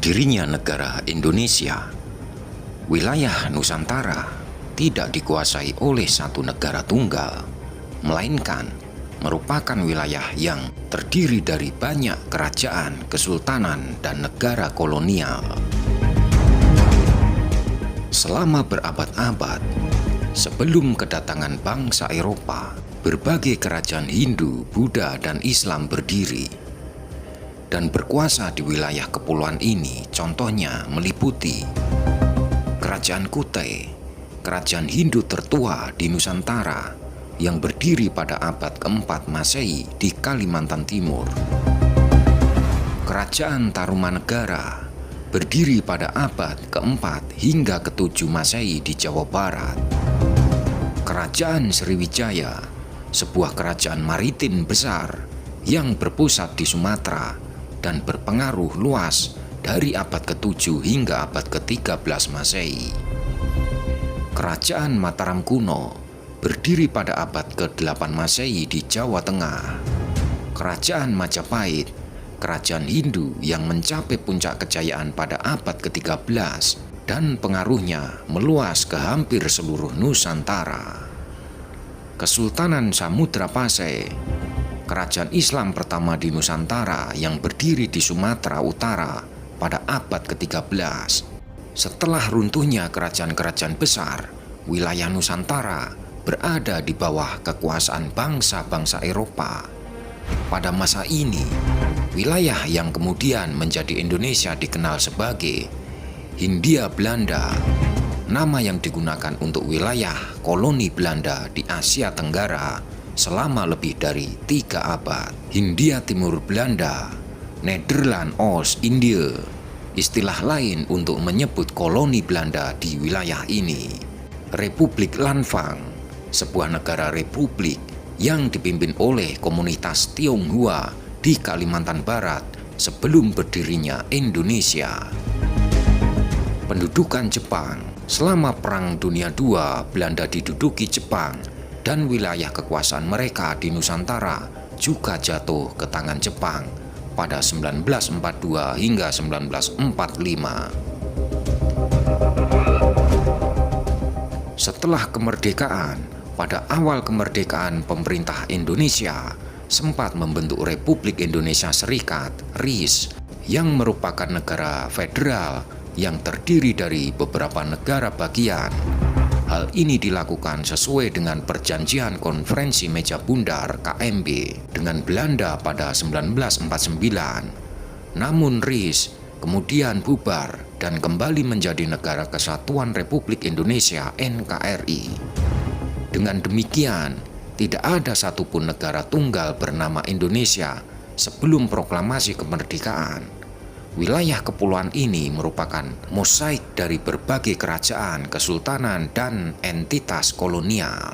berdirinya negara Indonesia, wilayah Nusantara tidak dikuasai oleh satu negara tunggal, melainkan merupakan wilayah yang terdiri dari banyak kerajaan, kesultanan, dan negara kolonial. Selama berabad-abad sebelum kedatangan bangsa Eropa, berbagai kerajaan Hindu, Buddha, dan Islam berdiri dan berkuasa di wilayah kepulauan ini. Contohnya meliputi Kerajaan Kutai, kerajaan Hindu tertua di Nusantara yang berdiri pada abad ke-4 Masehi di Kalimantan Timur. Kerajaan Tarumanegara berdiri pada abad ke-4 hingga ke-7 Masehi di Jawa Barat. Kerajaan Sriwijaya, sebuah kerajaan maritim besar yang berpusat di Sumatera dan berpengaruh luas dari abad ke-7 hingga abad ke-13 Masehi. Kerajaan Mataram kuno berdiri pada abad ke-8 Masehi di Jawa Tengah. Kerajaan Majapahit, kerajaan Hindu yang mencapai puncak kejayaan pada abad ke-13 dan pengaruhnya meluas ke hampir seluruh Nusantara. Kesultanan Samudra Pasai, kerajaan Islam pertama di Nusantara yang berdiri di Sumatera Utara pada abad ke-13. Setelah runtuhnya kerajaan-kerajaan besar, wilayah Nusantara berada di bawah kekuasaan bangsa-bangsa Eropa. Pada masa ini, wilayah yang kemudian menjadi Indonesia dikenal sebagai Hindia Belanda, nama yang digunakan untuk wilayah koloni Belanda di Asia Tenggara selama lebih dari 3 abad. Hindia Timur Belanda, Nederland Oost-Indië, istilah lain untuk menyebut koloni Belanda di wilayah ini. Republik Lanfang, sebuah negara republik yang dipimpin oleh komunitas Tionghoa di Kalimantan Barat sebelum berdirinya Indonesia. Pendudukan Jepang, selama Perang Dunia II, Belanda diduduki Jepang dan wilayah kekuasaan mereka di Nusantara juga jatuh ke tangan Jepang pada 1942 hingga 1945. Setelah kemerdekaan, pada awal kemerdekaan pemerintah Indonesia sempat membentuk Republik Indonesia Serikat (RIS) yang merupakan negara federal yang terdiri dari beberapa negara bagian. Hal ini dilakukan sesuai dengan Perjanjian Konferensi Meja Bundar (KMB) dengan Belanda pada 1949. Namun RIS kemudian bubar dan kembali menjadi Negara Kesatuan Republik Indonesia (NKRI). Dengan demikian, tidak ada satupun negara tunggal bernama Indonesia sebelum proklamasi kemerdekaan. Wilayah kepulauan ini merupakan mosaik dari berbagai kerajaan, kesultanan, dan entitas kolonial.